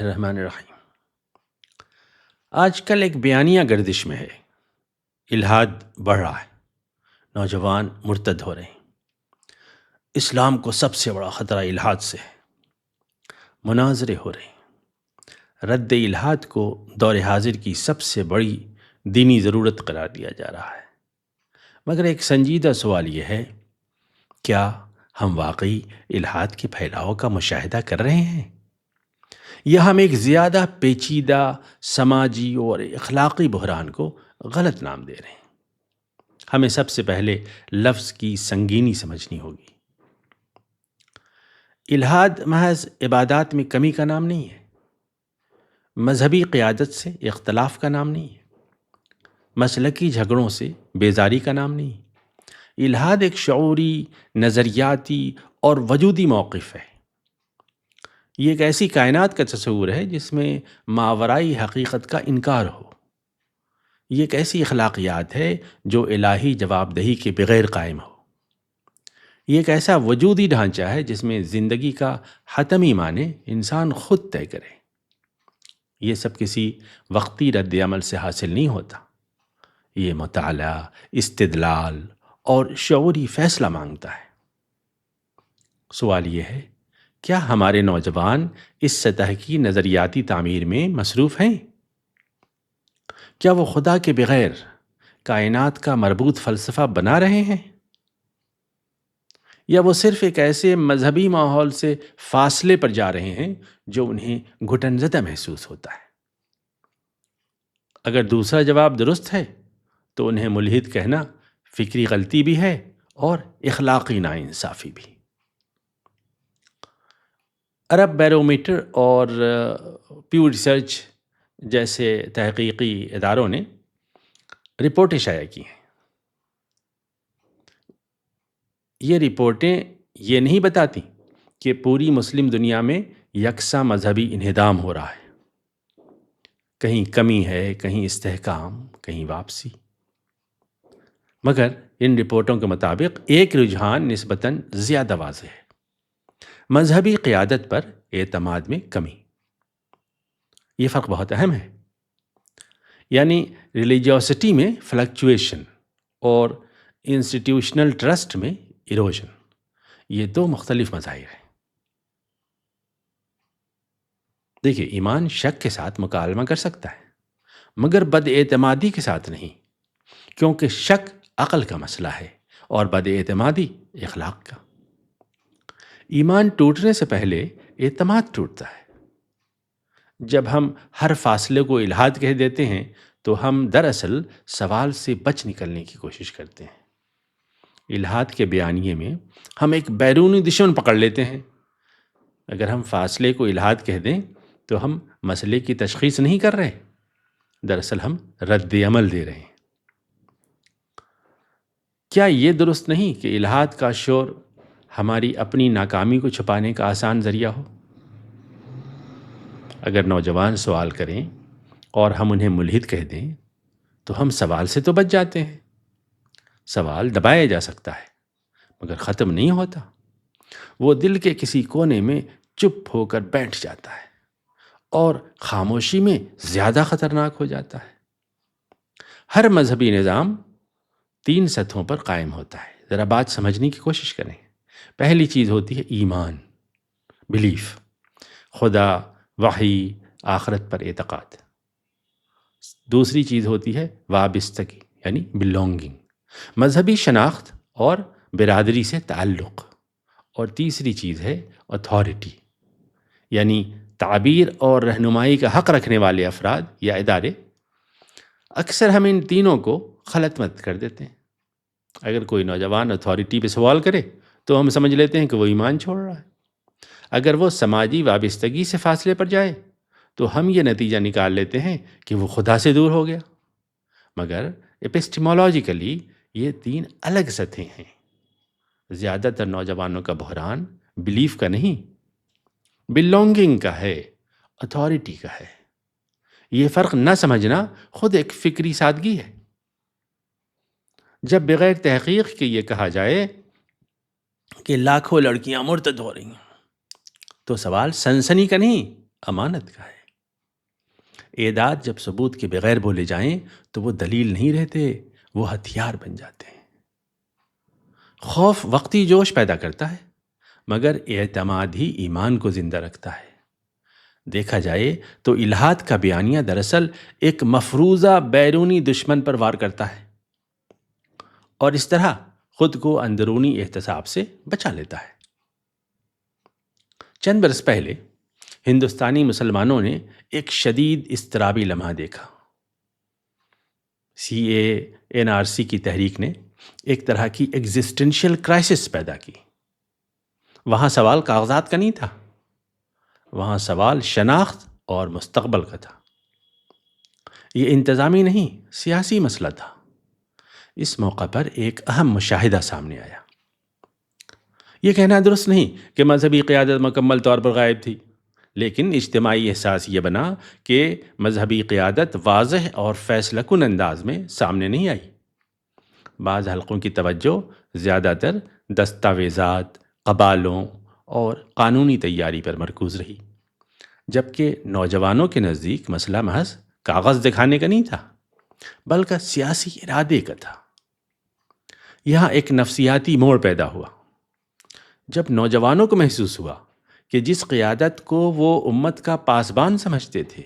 الرحمن الرحیم۔ آج کل ایک بیانیہ گردش میں ہے، الحاد بڑھ رہا ہے، نوجوان مرتد ہو رہے ہیں۔ اسلام کو سب سے بڑا خطرہ الحاد سے ہے، مناظرے ہو رہے ہیں۔ رد الحاد کو دور حاضر کی سب سے بڑی دینی ضرورت قرار دیا جا رہا ہے، مگر ایک سنجیدہ سوال یہ ہے، کیا ہم واقعی الحاد کے پھیلاؤ کا مشاہدہ کر رہے ہیں، یا ہم ایک زیادہ پیچیدہ سماجی اور اخلاقی بحران کو غلط نام دے رہے ہیں؟ ہمیں سب سے پہلے لفظ کی سنگینی سمجھنی ہوگی۔ الحاد محض عبادات میں کمی کا نام نہیں ہے، مذہبی قیادت سے اختلاف کا نام نہیں ہے، مسلکی جھگڑوں سے بیزاری کا نام نہیں ہے۔ الحاد ایک شعوری، نظریاتی اور وجودی موقف ہے۔ یہ ایک ایسی کائنات کا تصور ہے جس میں ماورائی حقیقت کا انکار ہو۔ یہ ایک ایسی اخلاقیات ہے جو الہی جواب دہی کے بغیر قائم ہو۔ یہ ایک ایسا وجودی ڈھانچہ ہے جس میں زندگی کا حتمی معنی انسان خود طے کرے۔ یہ سب کسی وقتی رد عمل سے حاصل نہیں ہوتا، یہ مطالعہ، استدلال اور شعوری فیصلہ مانگتا ہے۔ سوال یہ ہے، کیا ہمارے نوجوان اس سطح کی نظریاتی تعمیر میں مصروف ہیں؟ کیا وہ خدا کے بغیر کائنات کا مربوط فلسفہ بنا رہے ہیں، یا وہ صرف ایک ایسے مذہبی ماحول سے فاصلے پر جا رہے ہیں جو انہیں گھٹن زدہ محسوس ہوتا ہے؟ اگر دوسرا جواب درست ہے تو انہیں ملحد کہنا فکری غلطی بھی ہے اور اخلاقی ناانصافی بھی۔ عرب بیرومیٹر اور پیو ریسرچ جیسے تحقیقی اداروں نے رپورٹیں شائع کی ہیں۔ یہ رپورٹیں یہ نہیں بتاتی کہ پوری مسلم دنیا میں یکساں مذہبی انہدام ہو رہا ہے۔ کہیں کمی ہے، کہیں استحکام، کہیں واپسی۔ مگر ان رپورٹوں کے مطابق ایک رجحان نسبتاً زیادہ واضح ہے، مذہبی قیادت پر اعتماد میں کمی۔ یہ فرق بہت اہم ہے، یعنی ریلیجیوسٹی میں فلکچویشن اور انسٹیٹیوشنل ٹرسٹ میں ایروژن، یہ دو مختلف مظاہر ہیں۔ دیکھیے، ایمان شک کے ساتھ مکالمہ کر سکتا ہے، مگر بد اعتمادی کے ساتھ نہیں، کیونکہ شک عقل کا مسئلہ ہے اور بد اعتمادی اخلاق کا۔ ایمان ٹوٹنے سے پہلے اعتماد ٹوٹتا ہے۔ جب ہم ہر فاصلے کو الحاد کہہ دیتے ہیں تو ہم دراصل سوال سے بچ نکلنے کی کوشش کرتے ہیں۔ الحاد کے بیانیے میں ہم ایک بیرونی دشمن پکڑ لیتے ہیں۔ اگر ہم فاصلے کو الحاد کہہ دیں تو ہم مسئلے کی تشخیص نہیں کر رہے، دراصل ہم رد عمل دے رہے ہیں۔ کیا یہ درست نہیں کہ الحاد کا شور ہماری اپنی ناکامی کو چھپانے کا آسان ذریعہ ہو؟ اگر نوجوان سوال کریں اور ہم انہیں ملحد کہہ دیں تو ہم سوال سے تو بچ جاتے ہیں۔ سوال دبایا جا سکتا ہے مگر ختم نہیں ہوتا، وہ دل کے کسی کونے میں چپ ہو کر بیٹھ جاتا ہے اور خاموشی میں زیادہ خطرناک ہو جاتا ہے۔ ہر مذہبی نظام 3 سطحوں پر قائم ہوتا ہے۔ ذرا بات سمجھنے کی کوشش کریں۔ پہلی چیز ہوتی ہے ایمان، بلیف، خدا، وحی، آخرت پر اعتقاد۔ دوسری چیز ہوتی ہے وابستگی، یعنی بلونگنگ، مذہبی شناخت اور برادری سے تعلق۔ اور تیسری چیز ہے اتھارٹی، یعنی تعبیر اور رہنمائی کا حق رکھنے والے افراد یا ادارے۔ اکثر ہم ان تینوں کو خلط مت کر دیتے ہیں۔ اگر کوئی نوجوان اتھارٹی پہ سوال کرے تو ہم سمجھ لیتے ہیں کہ وہ ایمان چھوڑ رہا ہے۔ اگر وہ سماجی وابستگی سے فاصلے پر جائے تو ہم یہ نتیجہ نکال لیتے ہیں کہ وہ خدا سے دور ہو گیا۔ مگر ایپسٹیمولوجیکلی یہ 3 الگ سطحیں ہیں۔ زیادہ تر نوجوانوں کا بحران بلیف کا نہیں، بلونگنگ کا ہے، اتھارٹی کا ہے۔ یہ فرق نہ سمجھنا خود ایک فکری سادگی ہے۔ جب بغیر تحقیق کے یہ کہا جائے کہ لاکھوں لڑکیاں مرتد ہو رہی ہیں تو سوال سنسنی کا نہیں، امانت کا ہے۔ اعداد جب ثبوت کے بغیر بولے جائیں تو وہ دلیل نہیں رہتے، وہ ہتھیار بن جاتے ہیں۔ خوف وقتی جوش پیدا کرتا ہے، مگر اعتماد ہی ایمان کو زندہ رکھتا ہے۔ دیکھا جائے تو الہاد کا بیانیہ دراصل ایک مفروضہ بیرونی دشمن پر وار کرتا ہے اور اس طرح خود کو اندرونی احتساب سے بچا لیتا ہے۔ چند برس پہلے ہندوستانی مسلمانوں نے ایک شدید اضطرابی لمحہ دیکھا۔ CANRC کی تحریک نے ایک طرح کی ایگزسٹنشل کرائسس پیدا کی۔ وہاں سوال کاغذات کا نہیں تھا، وہاں سوال شناخت اور مستقبل کا تھا۔ یہ انتظامی نہیں، سیاسی مسئلہ تھا۔ اس موقع پر ایک اہم مشاہدہ سامنے آیا۔ یہ کہنا درست نہیں کہ مذہبی قیادت مکمل طور پر غائب تھی، لیکن اجتماعی احساس یہ بنا کہ مذہبی قیادت واضح اور فیصلہ کن انداز میں سامنے نہیں آئی۔ بعض حلقوں کی توجہ زیادہ تر دستاویزات، قبالوں اور قانونی تیاری پر مرکوز رہی، جبکہ نوجوانوں کے نزدیک مسئلہ محض کاغذ دکھانے کا نہیں تھا، بلکہ سیاسی ارادے کا تھا۔ یہاں ایک نفسیاتی موڑ پیدا ہوا، جب نوجوانوں کو محسوس ہوا کہ جس قیادت کو وہ امت کا پاسبان سمجھتے تھے،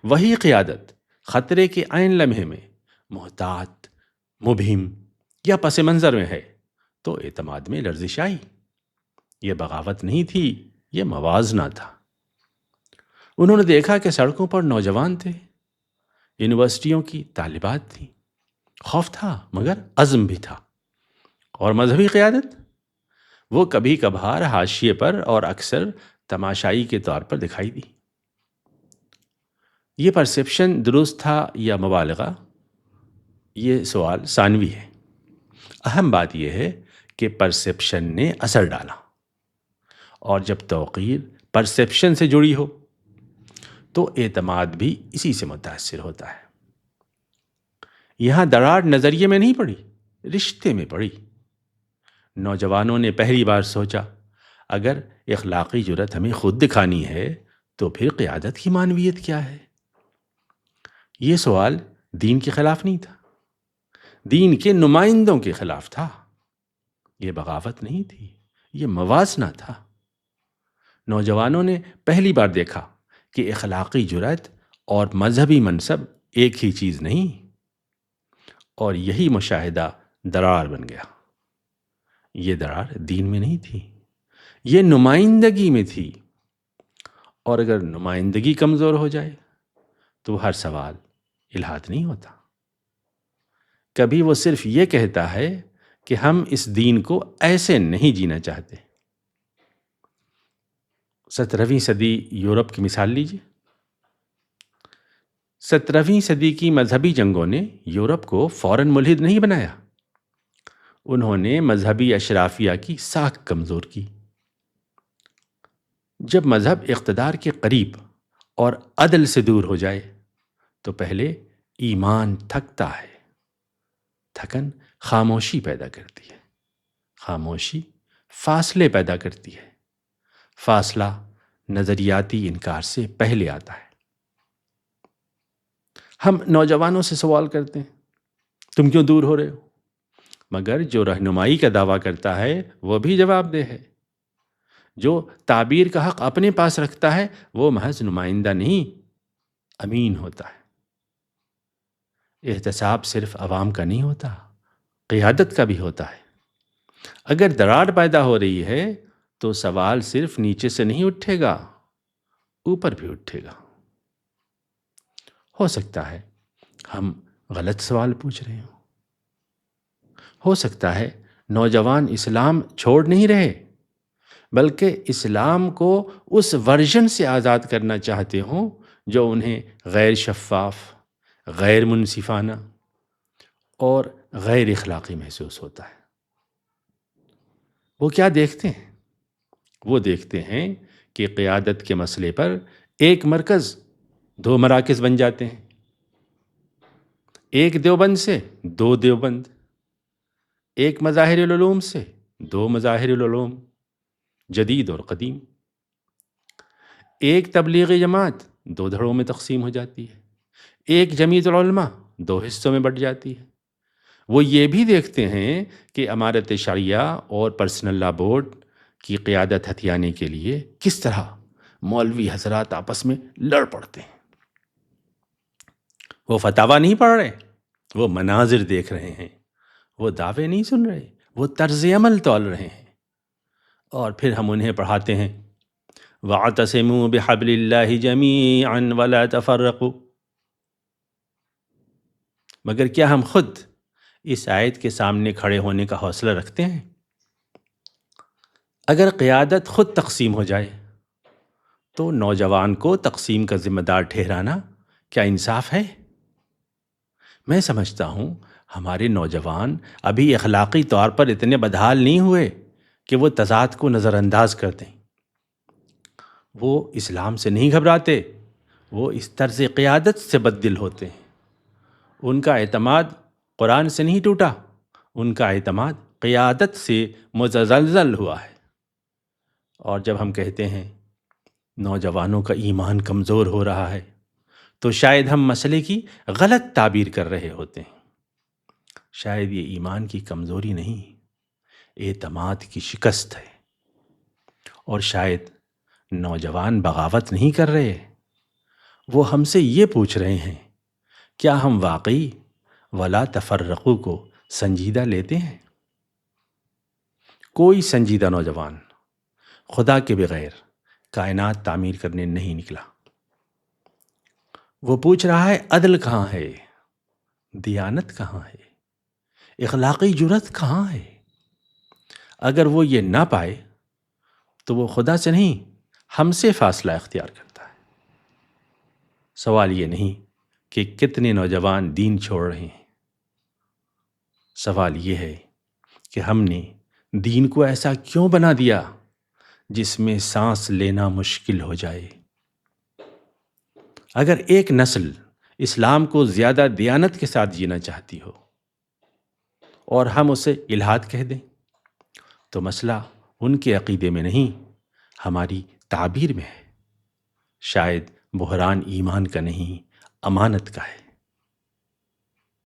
وہی قیادت خطرے کے عین لمحے میں محتاط، مبہم یا پس منظر میں ہے، تو اعتماد میں لرزش آئی۔ یہ بغاوت نہیں تھی، یہ موازنہ تھا۔ انہوں نے دیکھا کہ سڑکوں پر نوجوان تھے، یونیورسٹیوں کی طالبات تھیں، خوف تھا مگر عزم بھی تھا، اور مذہبی قیادت وہ کبھی کبھار حاشیے پر اور اکثر تماشائی کے طور پر دکھائی دی۔ یہ پرسیپشن درست تھا یا مبالغہ؟ یہ سوال ثانوی ہے۔ اہم بات یہ ہے کہ پرسیپشن نے اثر ڈالا، اور جب توقیر پرسیپشن سے جڑی ہو تو اعتماد بھی اسی سے متاثر ہوتا ہے۔ یہاں دراڑ نظریے میں نہیں پڑی، رشتے میں پڑی۔ نوجوانوں نے پہلی بار سوچا، اگر اخلاقی جرات ہمیں خود دکھانی ہے تو پھر قیادت کی معنویت کیا ہے؟ یہ سوال دین کے خلاف نہیں تھا، دین کے نمائندوں کے خلاف تھا۔ یہ بغاوت نہیں تھی، یہ موازنہ تھا۔ نوجوانوں نے پہلی بار دیکھا کہ اخلاقی جرات اور مذہبی منصب ایک ہی چیز نہیں، اور یہی مشاہدہ دراڑ بن گیا۔ یہ دراڑ دین میں نہیں تھی، یہ نمائندگی میں تھی، اور اگر نمائندگی کمزور ہو جائے تو ہر سوال الہاد نہیں ہوتا۔ کبھی وہ صرف یہ کہتا ہے کہ ہم اس دین کو ایسے نہیں جینا چاہتے۔ 17ویں صدی یورپ کی مثال لیجیے۔ 17ویں صدی کی مذہبی جنگوں نے یورپ کو فوراً ملحد نہیں بنایا، انہوں نے مذہبی اشرافیہ کی ساکھ کمزور کی۔ جب مذہب اقتدار کے قریب اور عدل سے دور ہو جائے تو پہلے ایمان تھکتا ہے۔ تھکن خاموشی پیدا کرتی ہے، خاموشی فاصلے پیدا کرتی ہے، فاصلہ نظریاتی انکار سے پہلے آتا ہے۔ ہم نوجوانوں سے سوال کرتے ہیں، تم کیوں دور ہو رہے ہو؟ مگر جو رہنمائی کا دعویٰ کرتا ہے وہ بھی جواب دہ ہے۔ جو تعبیر کا حق اپنے پاس رکھتا ہے وہ محض نمائندہ نہیں، امین ہوتا ہے۔ احتساب صرف عوام کا نہیں ہوتا، قیادت کا بھی ہوتا ہے۔ اگر دراڑ پیدا ہو رہی ہے تو سوال صرف نیچے سے نہیں اٹھے گا، اوپر بھی اٹھے گا۔ ہو سکتا ہے ہم غلط سوال پوچھ رہے ہوں، ہو سکتا ہے نوجوان اسلام چھوڑ نہیں رہے، بلکہ اسلام کو اس ورژن سے آزاد کرنا چاہتے ہوں جو انہیں غیر شفاف، غیر منصفانہ اور غیر اخلاقی محسوس ہوتا ہے۔ وہ کیا دیکھتے ہیں؟ وہ دیکھتے ہیں کہ قیادت کے مسئلے پر ایک مرکز 2 مراکز بن جاتے ہیں، ایک دیوبند سے 2 دیوبند، ایک مظاہر العلوم سے 2 مظاہر العلوم، جدید اور قدیم۔ ایک تبلیغی جماعت 2 دھڑوں میں تقسیم ہو جاتی ہے، ایک جمعیت العلماء 2 حصوں میں بٹ جاتی ہے۔ وہ یہ بھی دیکھتے ہیں کہ امارت شریعہ اور پرسنل لا بورڈ کی قیادت ہتھیانے کے لیے کس طرح مولوی حضرات آپس میں لڑ پڑتے ہیں۔ وہ فتاویٰ نہیں پڑھ رہے، وہ مناظر دیکھ رہے ہیں، وہ دعوے نہیں سن رہے، وہ طرز عمل تول رہے ہیں، اور پھر ہم انہیں پڑھاتے ہیں وَاعْتَصِمُوا بِحَبْلِ اللَّهِ جَمِيعًا وَلَا تَفَرَّقُوا۔ مگر کیا ہم خود اس آیت کے سامنے کھڑے ہونے کا حوصلہ رکھتے ہیں؟ اگر قیادت خود تقسیم ہو جائے تو نوجوان کو تقسیم کا ذمہ دار ٹھہرانا کیا انصاف ہے؟ میں سمجھتا ہوں ہمارے نوجوان ابھی اخلاقی طور پر اتنے بدحال نہیں ہوئے کہ وہ تضاد کو نظر انداز کر دیں۔ وہ اسلام سے نہیں گھبراتے، وہ اس طرز قیادت سے بددل ہوتے ہیں۔ ان کا اعتماد قرآن سے نہیں ٹوٹا، ان کا اعتماد قیادت سے متزلزل ہوا ہے۔ اور جب ہم کہتے ہیں نوجوانوں کا ایمان کمزور ہو رہا ہے تو شاید ہم مسئلے کی غلط تعبیر کر رہے ہوتے ہیں۔ شاید یہ ایمان کی کمزوری نہیں، اعتماد کی شکست ہے۔ اور شاید نوجوان بغاوت نہیں کر رہے، وہ ہم سے یہ پوچھ رہے ہیں کیا ہم واقعی ولا تفرقو کو سنجیدہ لیتے ہیں؟ کوئی سنجیدہ نوجوان خدا کے بغیر کائنات تعمیر کرنے نہیں نکلا۔ وہ پوچھ رہا ہے عدل کہاں ہے، دیانت کہاں ہے، اخلاقی جرات کہاں ہے؟ اگر وہ یہ نہ پائے تو وہ خدا سے نہیں ہم سے فاصلہ اختیار کرتا ہے۔ سوال یہ نہیں کہ کتنے نوجوان دین چھوڑ رہے ہیں، سوال یہ ہے کہ ہم نے دین کو ایسا کیوں بنا دیا جس میں سانس لینا مشکل ہو جائے۔ اگر ایک نسل اسلام کو زیادہ دیانت کے ساتھ جینا چاہتی ہو اور ہم اسے الحاد کہہ دیں تو مسئلہ ان کے عقیدے میں نہیں، ہماری تعبیر میں ہے۔ شاید بحران ایمان کا نہیں، امانت کا ہے۔